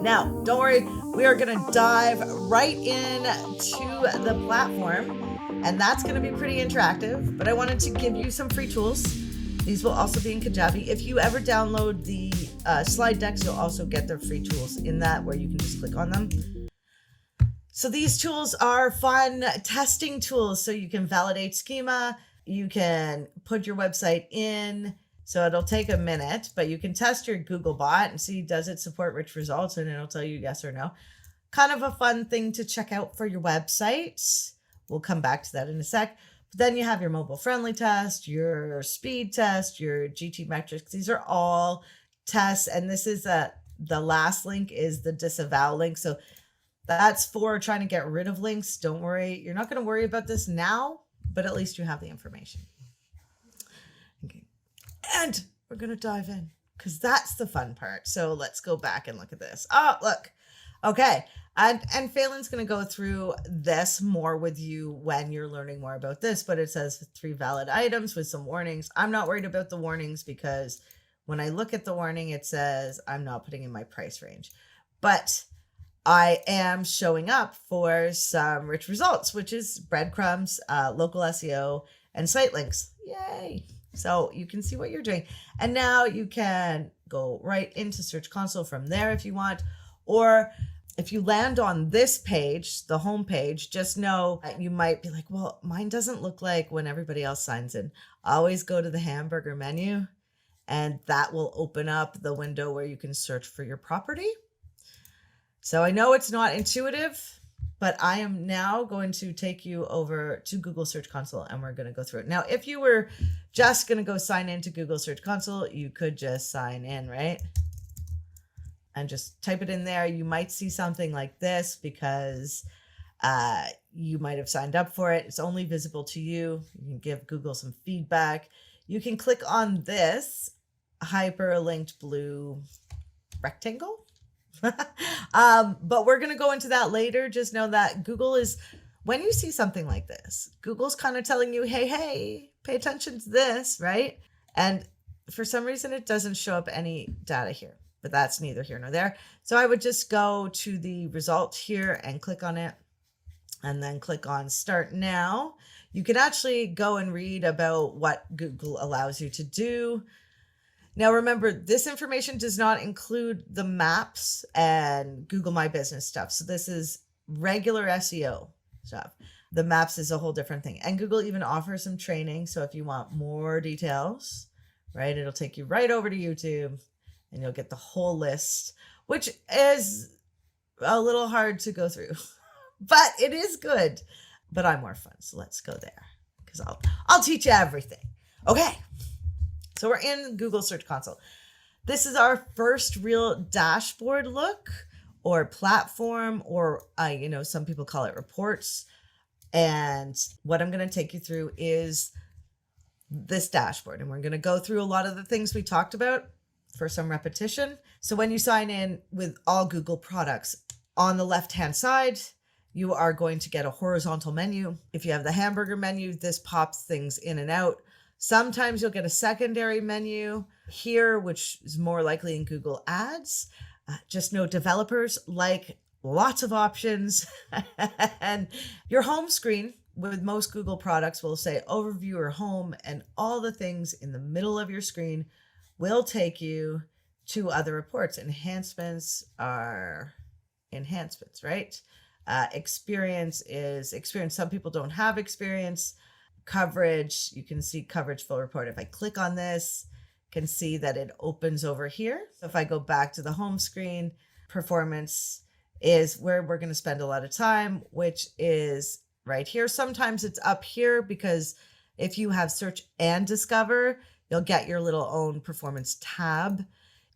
Now, don't worry, we are going to dive right in to the platform, and that's going to be pretty interactive, but I wanted to give you some free tools. These will also be in Kajabi. If you ever download the slide decks, you'll also get the free tools in that where you can just click on them. So these tools are fun testing tools. So you can validate schema, you can put your website in. So it'll take a minute, but you can test your Googlebot and see, does it support rich results? And it'll tell you yes or no. Kind of a fun thing to check out for your website. We'll come back to that in a sec. But then you have your mobile friendly test, your speed test, your GTmetrix. These are all tests. And this is the last link is the disavow link. So that's for trying to get rid of links. Don't worry. You're not going to worry about this now, but at least you have the information. Okay. And we're going to dive in because that's the fun part. So let's go back and look at this. Oh, look. Okay. And Phelan's going to go through this more with you when you're learning more about this, but it says 3 valid items with some warnings. I'm not worried about the warnings because when I look at the warning, it says I'm not putting in my price range, but I am showing up for some rich results, which is breadcrumbs, local SEO, and site links. Yay. So you can see what you're doing. And now you can go right into Search Console from there if you want, or if you land on this page, the home page, just know that you might be like, well, mine doesn't look like when everybody else signs in. Always go to the hamburger menu, and that will open up the window where you can search for your property. So I know it's not intuitive, but I am now going to take you over to Google Search Console and we're going to go through it. Now, if you were just going to go sign into Google Search Console, you could just sign in, right? And just type it in there. You might see something like this because you might have signed up for it. It's only visible to you. You can give Google some feedback. You can click on this hyperlinked blue rectangle. But we're going to go into that later. Just know that Google is, when you see something like this, Google's kind of telling you, hey, pay attention to this, right? And for some reason, it doesn't show up any data here, but that's neither here nor there. So I would just go to the result here and click on it and then click on Start Now. You can actually go and read about what Google allows you to do. Now, remember, this information does not include the maps and Google My Business stuff. So this is regular SEO stuff. The maps is a whole different thing. And Google even offers some training. So if you want more details, right, it'll take you right over to YouTube and you'll get the whole list, which is a little hard to go through, but it is good. But I'm more fun. So let's go there because I'll teach you everything. Okay. So we're in Google Search Console. This is our first real dashboard look or platform, or some people call it reports. And what I'm going to take you through is this dashboard. And we're going to go through a lot of the things we talked about for some repetition. So when you sign in with all Google products, on the left-hand side, you are going to get a horizontal menu. If you have the hamburger menu, this pops things in and out. Sometimes you'll get a secondary menu here, which is more likely in Google Ads. Just know developers like lots of options. And your home screen with most Google products will say overview or home, and all the things in the middle of your screen will take you to other reports. Enhancements are enhancements, right? Experience is experience. Some people don't have experience. Coverage, you can see coverage full report. If I click on this, you can see that it opens over here. So if I go back to the home screen, performance is where we're going to spend a lot of time, which is right here. Sometimes it's up here because if you have search and discover, you'll get your little own performance tab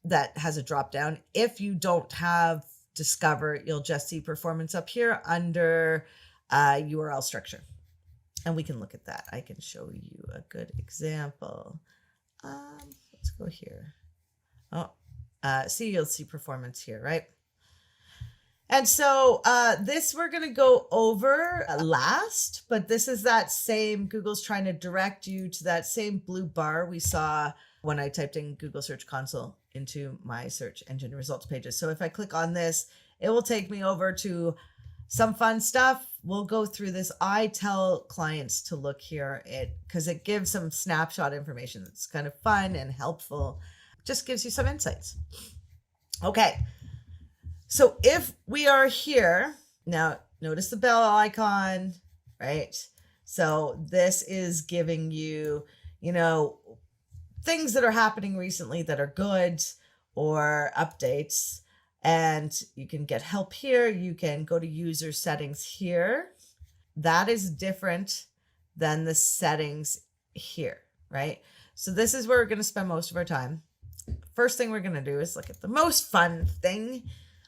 that has a drop down. If you don't have discover, you'll just see performance up here under URL structure. And we can look at that. I can show you a good example. Let's go here. You'll see performance here, right? And so this we're going to go over last, but this is that same, Google's trying to direct you to that same blue bar we saw when I typed in Google Search Console. into my search engine results pages. So if I click on this, it will take me over to some fun stuff. We'll go through this. I tell clients to look here because it gives some snapshot information that's kind of fun and helpful. Just gives you some insights. Okay. So if we are here, now notice the bell icon, right? So this is giving you, things that are happening recently that are good or updates. And you can get help here. You can go to user settings here. That is different than the settings here, right? So this is where we're going to spend most of our time. First thing we're going to do is look at the most fun thing,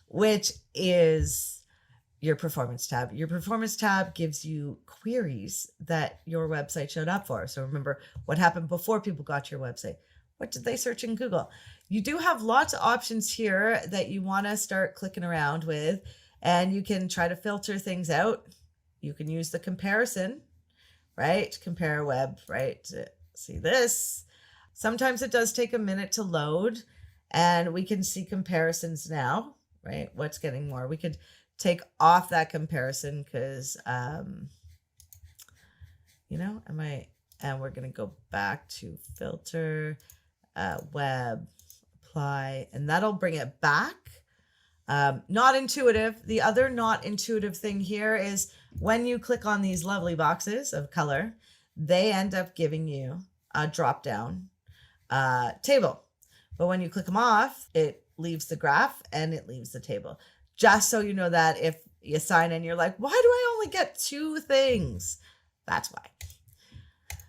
which is your performance tab. Your performance tab gives you queries that your website showed up for. So remember what happened before people got to your website. What did they search in Google? You do have lots of options here that you want to start clicking around with, and you can try to filter things out. You can use the comparison, right? Compare web, right? See this. Sometimes it does take a minute to load, and we can see comparisons now, right? What's getting more? We could take off that comparison because, and we're going to go back to filter, web, apply, and that'll bring it back. Not intuitive. The other not intuitive thing here is when you click on these lovely boxes of color, they end up giving you a drop down table. But when you click them off, it leaves the graph and it leaves the table. Just so you know that if you sign in, you're like, why do I only get 2 things? That's why.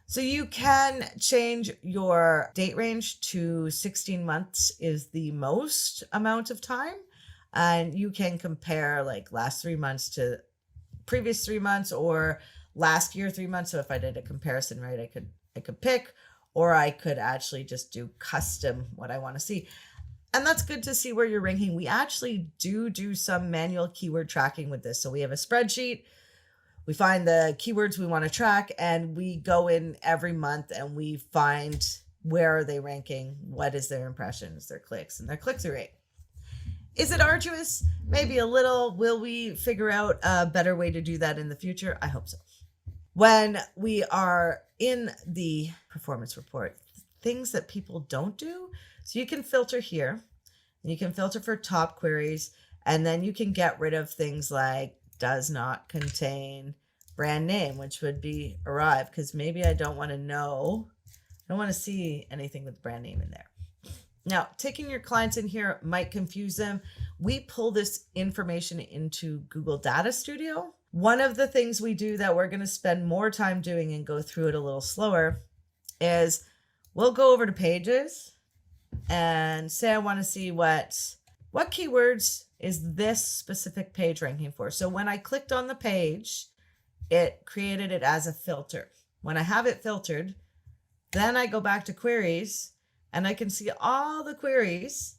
So you can change your date range to 16 months is the most amount of time. And you can compare like last 3 months to previous 3 months or last year 3 months. So if I did a comparison, right, I could pick, or I could actually just do custom what I want to see. And that's good to see where you're ranking. We actually do some manual keyword tracking with this. So we have a spreadsheet. We find the keywords we want to track, and we go in every month and we find where are they ranking, what is their impressions, their clicks, and their click-through rate. Is it arduous? Maybe a little. Will we figure out a better way to do that in the future? I hope so. When we are in the performance report, things that people don't do, so you can filter here, and you can filter for top queries, and then you can get rid of things like does not contain brand name, which would be Arrive, because maybe I don't want to see anything with brand name in there. Now, taking your clients in here might confuse them. We pull this information into Google Data Studio. One of the things we do that we're going to spend more time doing and go through it a little slower is we'll go over to pages and say I want to see what keywords is this specific page ranking for. So when I clicked on the page, it created it as a filter. When I have it filtered, then I go back to queries and I can see all the queries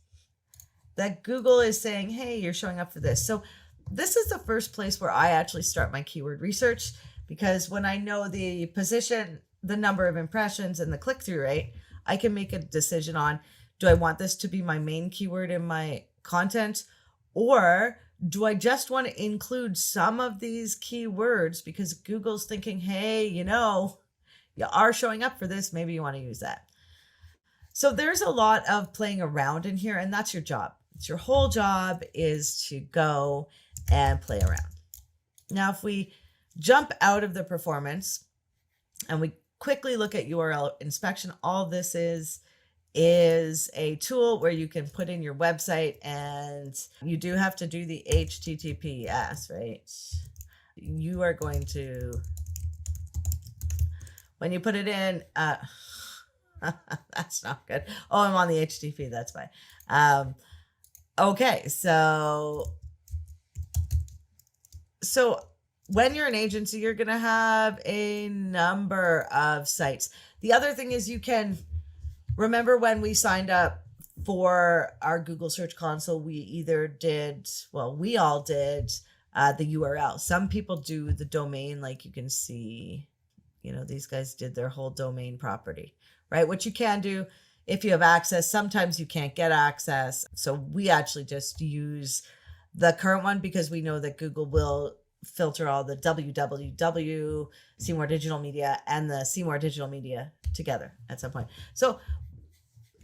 that Google is saying, hey, you're showing up for this. So this is the first place where I actually start my keyword research, because when I know the position, the number of impressions, and the click-through rate, I can make a decision on, do I want this to be my main keyword in my content, or do I just want to include some of these keywords because Google's thinking, hey, you are showing up for this, maybe you want to use that. So there's a lot of playing around in here, and that's your job. It's your whole job is to go and play around. Now, if we jump out of the performance and we quickly look at URL inspection, all this is a tool where you can put in your website, and you do have to do the HTTPS, right? You are going to, when you put it in, that's not good. Oh, I'm on the HTTP. That's fine. Okay. So when you're an agency, you're going to have a number of sites. The other thing is you can remember when we signed up for our Google Search Console, we all did the URL. Some people do the domain, like you can see, these guys did their whole domain property, right? What you can do if you have access. Sometimes you can't get access. So we actually just use the current one because we know that Google will filter all the www, Seymour Digital Media, and the Seymour Digital Media together at some point. So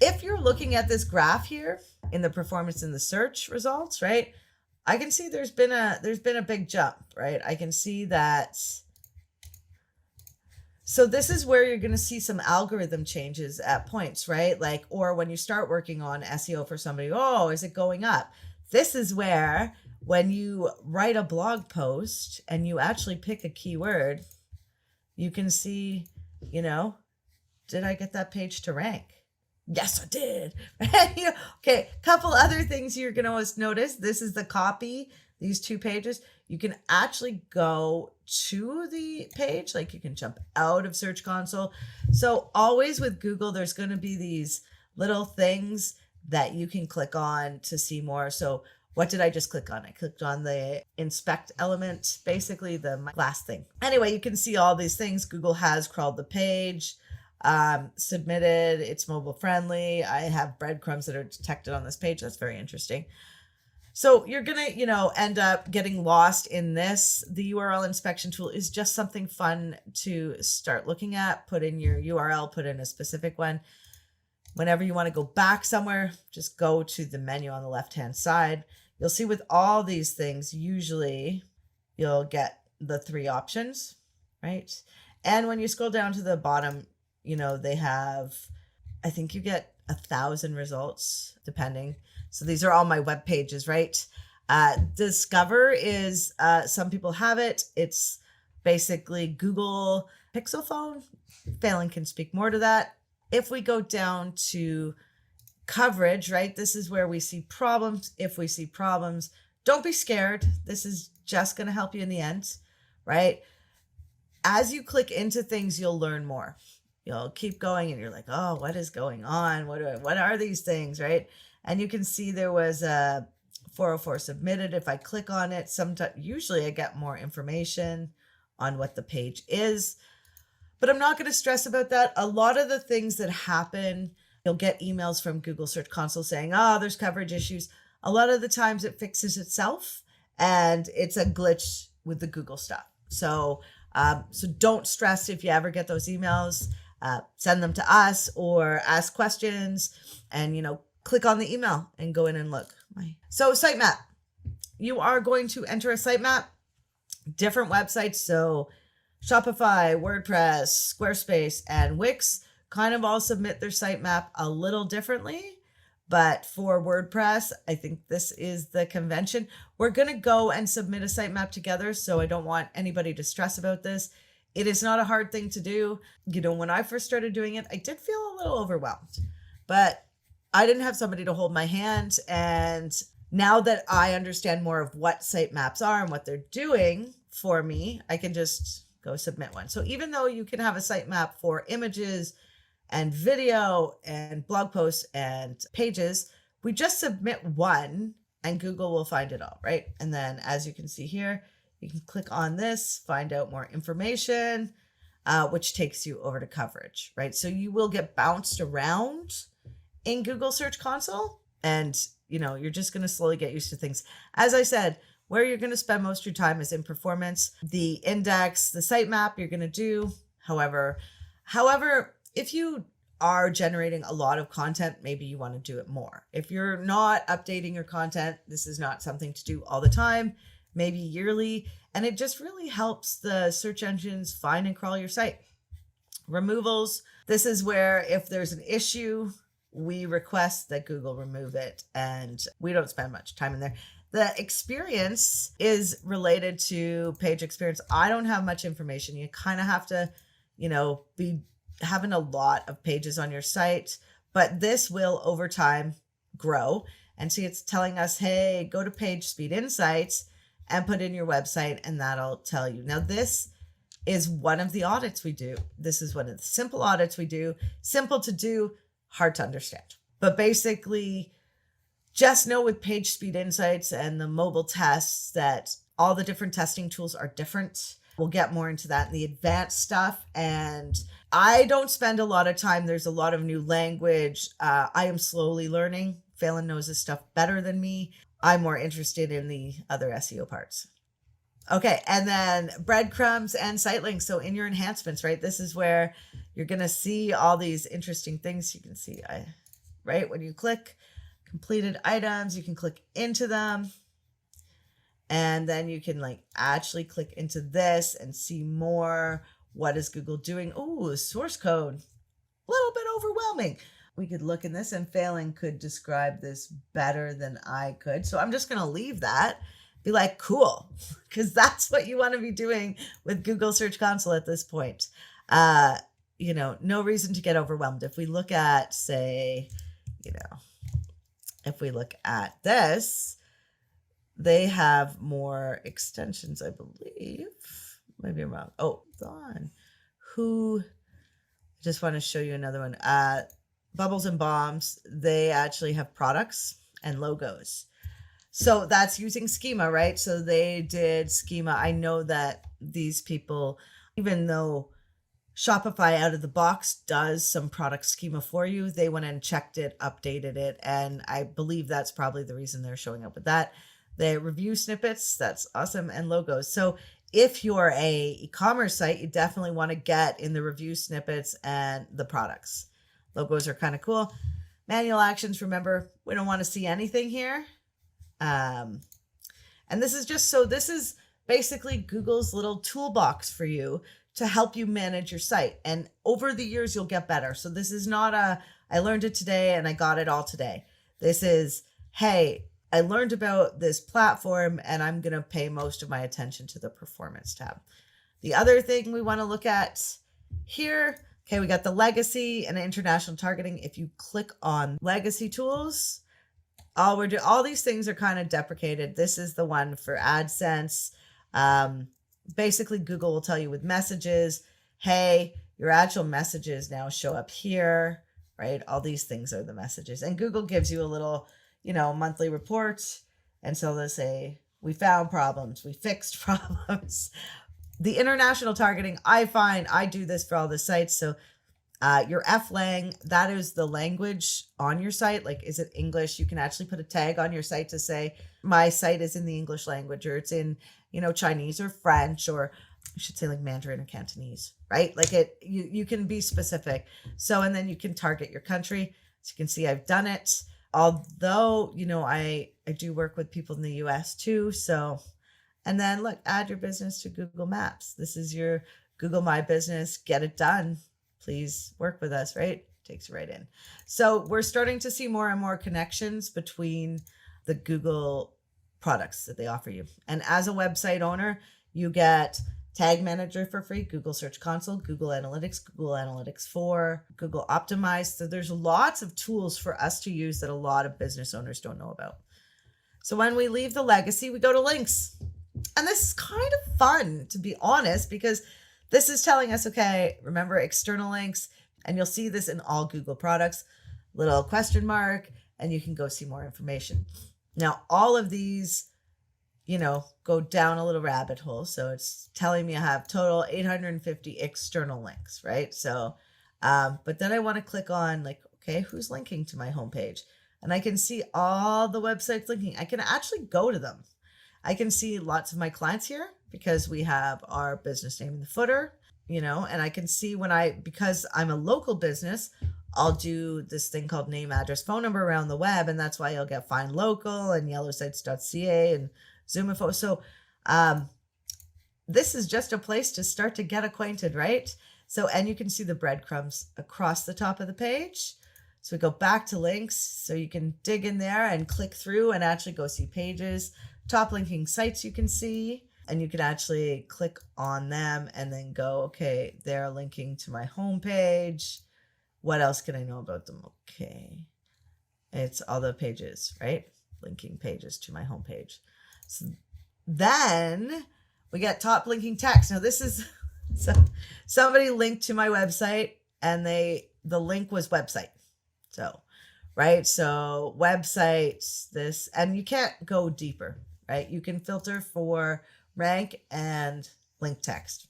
if you're looking at this graph here in the performance in the search results, right, I can see there's been a big jump, right? I can see that. So this is where you're going to see some algorithm changes at points, right? Like, or when you start working on SEO for somebody, oh, is it going up? This is where when you write a blog post and you actually pick a keyword, you can see, you know, did I get that page to rank? Yes, I did. Okay, couple other things you're going to notice. This is the copy, these 2 pages. You can actually go to the page, like you can jump out of Search Console. So always with Google, there's going to be these little things that you can click on to see more. So what did I just click on? I clicked on the inspect element, basically the last thing. Anyway, you can see all these things. Google has crawled the page, submitted, it's mobile friendly. I have breadcrumbs that are detected on this page. That's very interesting. So you're going to, end up getting lost in this. The URL inspection tool is just something fun to start looking at. Put in your URL, put in a specific one. Whenever you want to go back somewhere, just go to the menu on the left-hand side. You'll see with all these things, usually you'll get the 3 options, right? And when you scroll down to the bottom, they have, I think you get 1,000 results, depending. So these are all my web pages, right? Discover is, some people have it. It's basically Google Pixel phone. Phelan can speak more to that. If we go down to coverage, right? This is where we see problems. If we see problems, don't be scared. This is just going to help you in the end, right? As you click into things, you'll learn more. You'll keep going and you're like, oh, what is going on? What are these things, right? And you can see there was a 404 submitted. If I click on it, usually I get more information on what the page is, but I'm not going to stress about that. A lot of the things that happen, you'll get emails from Google Search Console saying, oh, there's coverage issues. A lot of the times it fixes itself and it's a glitch with the Google stuff. So don't stress if you ever get those emails. Send them to us or ask questions and, click on the email and go in and look. So sitemap, you are going to enter a sitemap, different websites. So Shopify, WordPress, Squarespace, and Wix kind of all submit their sitemap a little differently. But for WordPress, I think this is the convention. We're going to go and submit a sitemap together. So I don't want anybody to stress about this. It is not a hard thing to do. When I first started doing it, I did feel a little overwhelmed, but I didn't have somebody to hold my hand. And now that I understand more of what sitemaps are and what they're doing for me, I can just go submit one. So even though you can have a sitemap for images and video and blog posts and pages, we just submit one and Google will find it all, right? And then as you can see here, you can click on this, find out more information, which takes you over to coverage, right? So you will get bounced around in Google Search Console and, you're just going to slowly get used to things. As I said, where you're going to spend most of your time is in performance, the index, the sitemap you're going to do. However, if you are generating a lot of content, maybe you want to do it more. If you're not updating your content, this is not something to do all the time, maybe yearly. And it just really helps the search engines find and crawl your site. Removals. This is where if there's an issue, we request that Google remove it. And we don't spend much time in there. The experience is related to page experience. I don't have much information. You kind of have to, be having a lot of pages on your site, but this will over time grow. And see, it's telling us, hey, go to Page Speed Insights and put in your website and that'll tell you. Now, this is one of the audits we do. This is one of the simple audits we do. Simple to do, hard to understand. But basically, just know with Page Speed Insights and the mobile tests that all the different testing tools are different. We'll get more into that in the advanced stuff. And I don't spend a lot of time. There's a lot of new language. I am slowly learning. Phelan knows this stuff better than me. I'm more interested in the other SEO parts. Okay, and then breadcrumbs and site links. So in your enhancements, right, this is where you're going to see all these interesting things. You can see, right, when you click completed items, you can click into them. And then you can like actually click into this and see more. What is Google doing? Oh, source code, a little bit overwhelming. We could look in this, and Phelan could describe this better than I could. So I'm just going to leave that, be like, cool, because that's what you want to be doing with Google Search Console at this point. No reason to get overwhelmed. If we look at, say, if we look at this, they have more extensions, I believe. Maybe I'm wrong. Oh, on. I just want to show you another one. Bubbles and Bombs, they actually have products and logos. So that's using schema, right? So they did schema. I know that these people, even though Shopify out of the box does some product schema for you, they went and checked it, updated it, and I believe that's probably the reason they're showing up with that. The review snippets, that's awesome, and logos. So if you're a e-commerce site, you definitely want to get in the review snippets and the products. Logos are kind of cool. Manual actions, remember, we don't want to see anything here. And this is basically Google's little toolbox for you to help you manage your site. And over the years, you'll get better. So this is not I learned it today and I got it all today. This is, hey, I learned about this platform and I'm going to pay most of my attention to the performance tab. The other thing we want to look at here, okay, we got the legacy and international targeting. If you click on legacy tools, all these things are kind of deprecated. This is the one for AdSense. Basically, Google will tell you with messages, hey, your actual messages now show up here, right? All these things are the messages. And Google gives you a little monthly reports. And so they say, we found problems, we fixed problems. The international targeting, I do this for all the sites. So your FLang, that is the language on your site. Like, is it English? You can actually put a tag on your site to say, my site is in the English language, or it's in, Chinese or French, or I should say like Mandarin or Cantonese, right? Like you can be specific. So, and then you can target your country. So you can see I've done it. Although, I do work with people in the US too. So, and then look, add your business to Google Maps. This is your Google My Business. Get it done. Please work with us, right? Takes you right in. So we're starting to see more and more connections between the Google products that they offer you. And as a website owner, you get Tag Manager for free, Google Search Console, Google Analytics 4, Google Optimize. So there's lots of tools for us to use that a lot of business owners don't know about. So when we leave the legacy, we go to links. And this is kind of fun, to be honest, because this is telling us, okay, remember external links, and you'll see this in all Google products, little question mark, and you can go see more information. Now, all of these, go down a little rabbit hole. So it's telling me I have total 850 external links, right? So, but then I want to click on like, okay, who's linking to my homepage? And I can see all the websites linking. I can actually go to them. I can see lots of my clients here because we have our business name in the footer, and I can see because I'm a local business, I'll do this thing called name, address, phone number around the web. And that's why you'll get Find Local and yellowsites.ca and ZoomInfo. So this is just a place to start to get acquainted, right? So, and you can see the breadcrumbs across the top of the page. So we go back to links. So you can dig in there and click through and actually go see pages. Top linking sites you can see, and you can actually click on them and then go, okay, they're linking to my homepage. What else can I know about them? Okay. It's all the pages, right? Linking pages to my homepage. So then we get top linking text. Now this is somebody linked to my website and the link was website. So, right. So websites, this, and you can't go deeper, right? You can filter for rank and link text.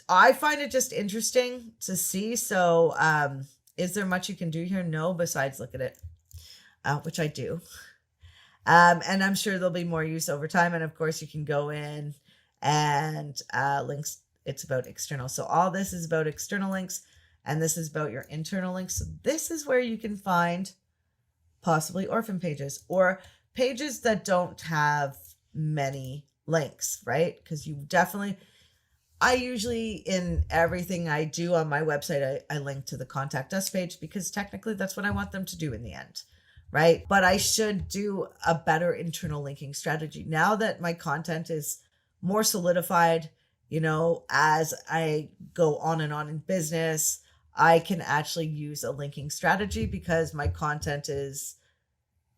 I find it just interesting to see. So, is there much you can do here? No, besides look at it, which I do. And I'm sure there'll be more use over time. And of course, you can go in and links. It's about external. So all this is about external links, and this is about your internal links. So this is where you can find possibly orphan pages or pages that don't have many links, right? Because you definitely, I usually, in everything I do on my website, I link to the contact us page because technically that's what I want them to do in the end, right? But I should do a better internal linking strategy now that my content is more solidified. As I go on and on in business, I can actually use a linking strategy because my content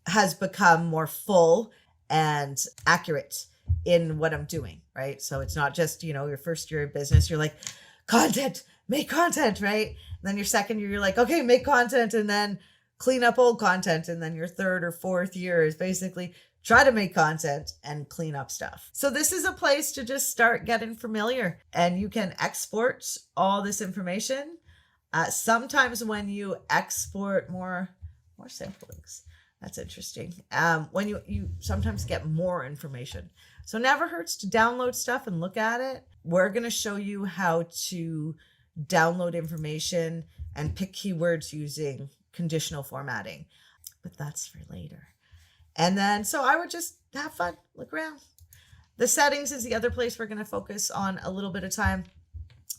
has become more full and accurate in what I'm doing, right? So it's not just, your first year of business, you're like, content, make content, right? And then your second year, you're like, okay, make content and then clean up old content. And then your third or fourth year is basically try to make content and clean up stuff. So this is a place to just start getting familiar, and you can export all this information. Sometimes when you export more sample links, that's interesting. When you sometimes get more information. So it never hurts to download stuff and look at it. We're going to show you how to download information and pick keywords using conditional formatting, but that's for later. And then, so I would just have fun, look around. The settings is the other place we're going to focus on a little bit of time.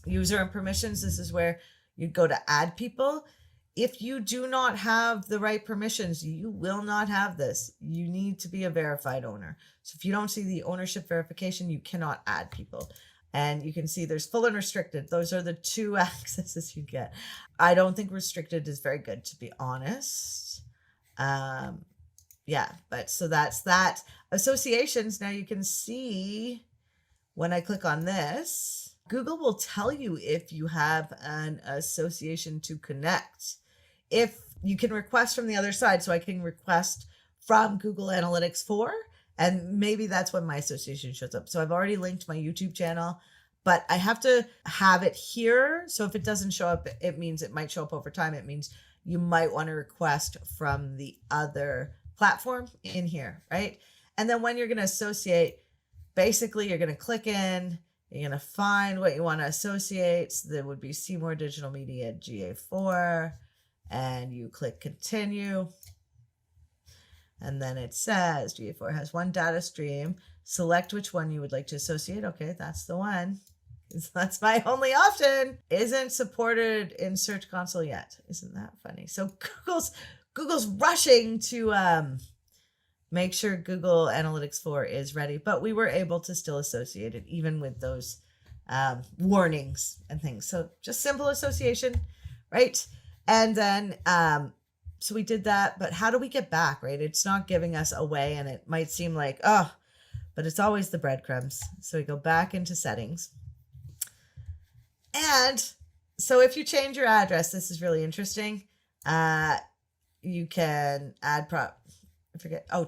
User and permissions. This is where you go to add people. If you do not have the right permissions, you will not have this. You need to be a verified owner. So if you don't see the ownership verification, you cannot add people. And you can see there's full and restricted. Those are the two accesses you get. I don't think restricted is very good, to be honest. Yeah, but so that's that. Associations. Now you can see when I click on this, Google will tell you if you have an association to connect. If you can request from the other side, so I can request from Google Analytics 4, and maybe that's when my association shows up. So I've already linked my YouTube channel, but I have to have it here. So if it doesn't show up, it means it might show up over time. It means you might want to request from the other platform in here, right? And then when you're going to associate, basically you're going to click in, you're going to find what you want to associate. So there would be Seymour Digital Media GA4, and you click continue. And then it says GA4 has one data stream. Select which one you would like to associate. Okay, that's the one. That's my only option. Isn't supported in Search Console yet. Isn't that funny? So Google's rushing to make sure Google Analytics 4 is ready, but we were able to still associate it even with those warnings and things. So just simple association, right? And then, so we did that, but how do we get back, right? It's not giving us away, and it might seem like, oh, but it's always the breadcrumbs. So we go back into settings. And so if you change your address, this is really interesting. You can add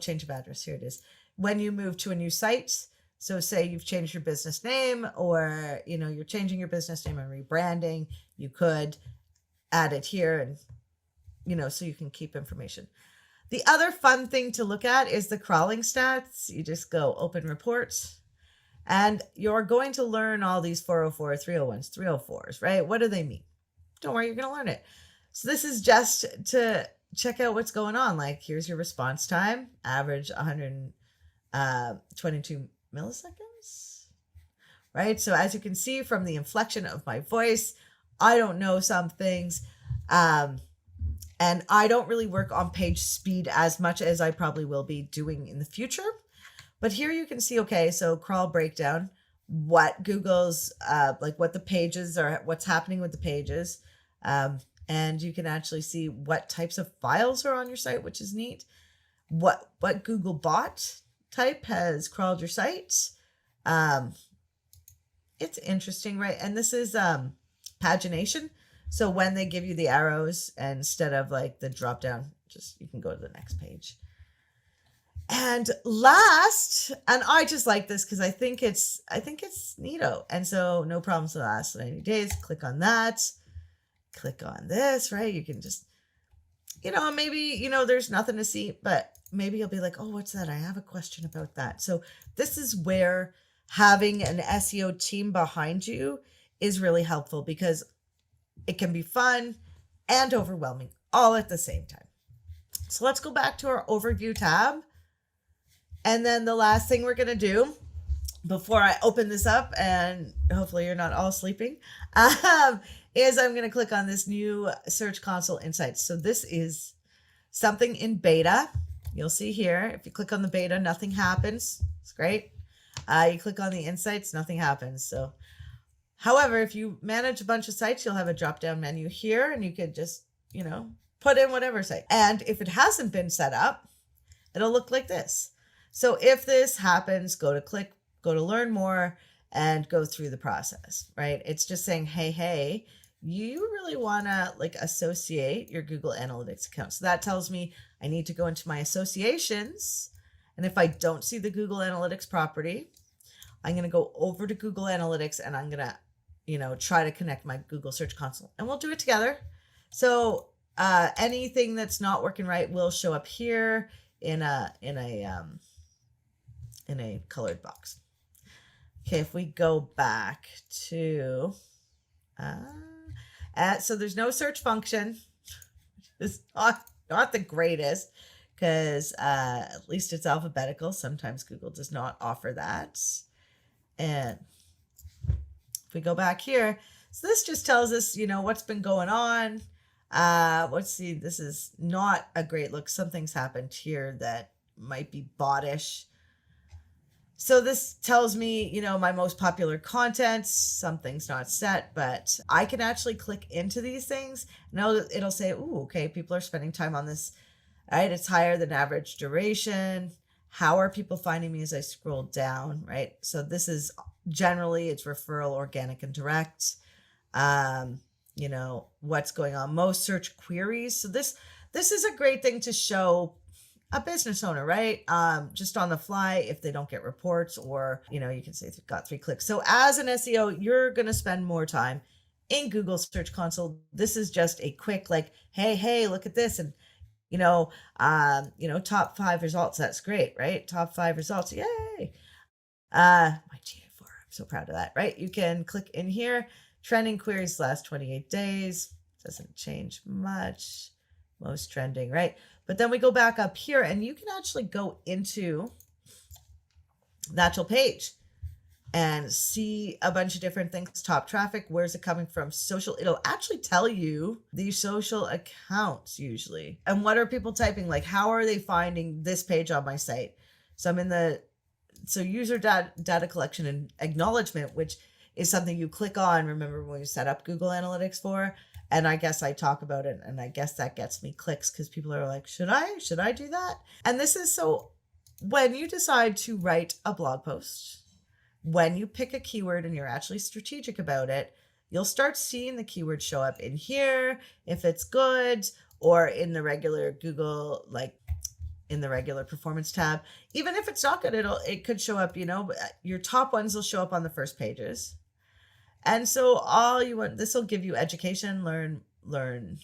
change of address. Here it is. When you move to a new site, so say you've changed your business name, or, you're changing your business name and rebranding, you could add it here, and, so you can keep information. The other fun thing to look at is the crawling stats. You just go open reports, and you're going to learn all these 404, 301s, 304s, right? What do they mean? Don't worry, you're going to learn it. So this is just to check out what's going on. Like, here's your response time, average 122 milliseconds, right? So as you can see from the inflection of my voice, I don't know some things. And I don't really work on page speed as much as I probably will be doing in the future. But here you can see, okay, so crawl breakdown, what Google's, what the pages are, what's happening with the pages. And you can actually see what types of files are on your site, which is neat. What Google bot type has crawled your site. It's interesting, right? And this is pagination. So when they give you the arrows, instead of like the drop down, just you can go to the next page. And last, and I just like this because I think it's neato. And so no problems for the last 90 days. Click on that. Click on this, right? You can just, maybe, there's nothing to see, but maybe you'll be like, oh, what's that? I have a question about that. So this is where having an SEO team behind you is really helpful, because it can be fun and overwhelming all at the same time. So let's go back to our overview tab. And then the last thing we're going to do before I open this up, and hopefully you're not all sleeping, is I'm going to click on this new Search Console Insights. So this is something in beta. You'll see here, if you click on the beta, nothing happens. It's great. You click on the insights, nothing happens. So, however, if you manage a bunch of sites, you'll have a drop-down menu here, and you could just, put in whatever site. And if it hasn't been set up, it'll look like this. So if this happens, go to learn more and go through the process, right? It's just saying, hey, you really want to associate your Google Analytics account. So that tells me I need to go into my associations. And if I don't see the Google Analytics property, I'm going to go over to Google Analytics and I'm going to, try to connect my Google Search Console, and we'll do it together. So anything that's not working right will show up here in a colored box. Okay, if we go back to, so there's no search function. It's not the greatest, because at least it's alphabetical. Sometimes Google does not offer that. And if we go back here, so this just tells us, what's been going on. Let's see, this is not a great look. Something's happened here that might be bottish. So this tells me, my most popular content, something's not set, but I can actually click into these things. Now it'll say, ooh, okay, people are spending time on this, right? It's higher than average duration. How are people finding me as I scroll down, right? So this is generally, it's referral, organic, and direct. What's going on, most search queries. So this is a great thing to show a business owner, right? Just on the fly, if they don't get reports, or, you can say got 3 clicks. So as an SEO, you're going to spend more time in Google Search Console. This is just a quick, hey, look at this. And, top 5 results. That's great, right? Top 5 results. Yay. My GA4, I'm so proud of that, right? You can click in here, trending queries last 28 days. Doesn't change much. Most trending, right? But then we go back up here, and you can actually go into the actual page and see a bunch of different things. Top traffic, where's it coming from? Social, it'll actually tell you the social accounts usually. And what are people typing? How are they finding this page on my site? So I'm in user data collection and acknowledgement, which is something you click on. Remember when you set up Google Analytics for? And I guess I talk about it, and I guess that gets me clicks, because people are like, should I do that? And this is so when you decide to write a blog post, when you pick a keyword and you're actually strategic about it, you'll start seeing the keyword show up in here if it's good, or in the regular Google, in the regular performance tab. Even if it's not good, it could show up, your top ones will show up on the first pages. And so this will give you education, learn,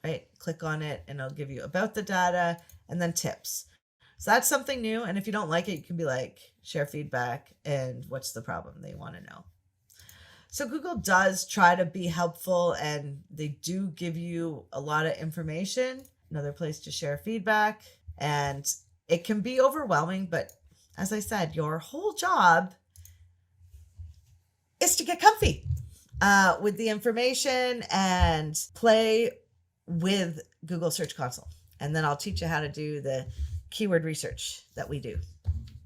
right? Click on it and it'll give you about the data and then tips. So that's something new. And if you don't like it, you can be like, share feedback and what's the problem they want to know. So Google does try to be helpful, and they do give you a lot of information. Another place to share feedback, and it can be overwhelming, but as I said, your whole job is to get comfy with the information and play with Google Search Console. And then I'll teach you how to do the keyword research that we do.